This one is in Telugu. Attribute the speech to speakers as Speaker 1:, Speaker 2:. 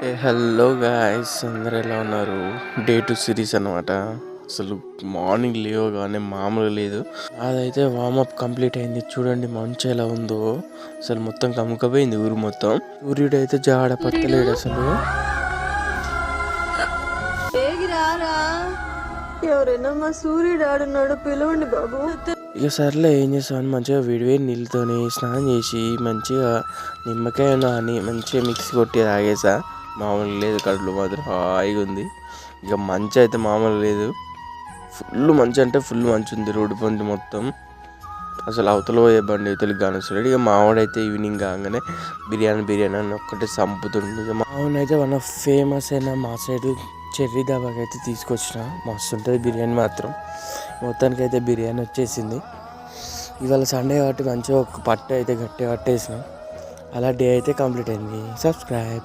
Speaker 1: హలో గాయ్స్, అందరు ఎలా ఉన్నారు? డే 2 సిరీస్ అనమాట. అసలు మార్నింగ్ లేవగానే మామూలుగా లేదు. అదైతే వార్మప్ కంప్లీట్ అయింది. చూడండి మంచు ఎలా ఉందో, అసలు మొత్తం కమ్ముకపోయింది ఊరు మొత్తం. సూర్యుడు అయితే జాడ పత్తలేడు అసలు.
Speaker 2: ఎవరైనా మా సూర్యుడు ఆడున్నాడు, పిలవండి బాబు.
Speaker 1: ఇక సర్లే ఏం చేస్తామని మంచిగా వేడివేడి నీళ్ళతోని స్నానం చేసి మంచిగా నిమ్మకాయ నాని మంచిగా మిక్సీ కొట్టి తాగేసా. మామూలు లేదు, కడుపులో మాత్రం హాయిగా ఉంది. ఇక మంచి అయితే మామూలు లేదు, ఫుల్ మంచి అంటే ఫుల్ మంచి ఉంది. రోడ్డు పంటి మొత్తం అసలు అవతల పోయే బండి అవతలకి కానొస్తాడు. ఇక మావాడైతే ఈవినింగ్ కాగానే బిర్యానీ అని ఒక్కటే చంపుతుంది. ఇక మావాడైతే వన్ ఆఫ్ ఫేమస్ అయిన మా సైడ్ చెర్రీ దాబాకి అయితే తీసుకొచ్చిన. మస్తు ఉంటుంది బిర్యానీ మాత్రం. మొత్తానికి అయితే బిర్యానీ వచ్చేసింది. ఇవాళ సండే కాబట్టి మంచిగా ఒక పట్టు అయితే గట్టిగా పట్టేసిన. అలా డే అయితే కంప్లీట్ అయింది. సబ్స్క్రైబ్.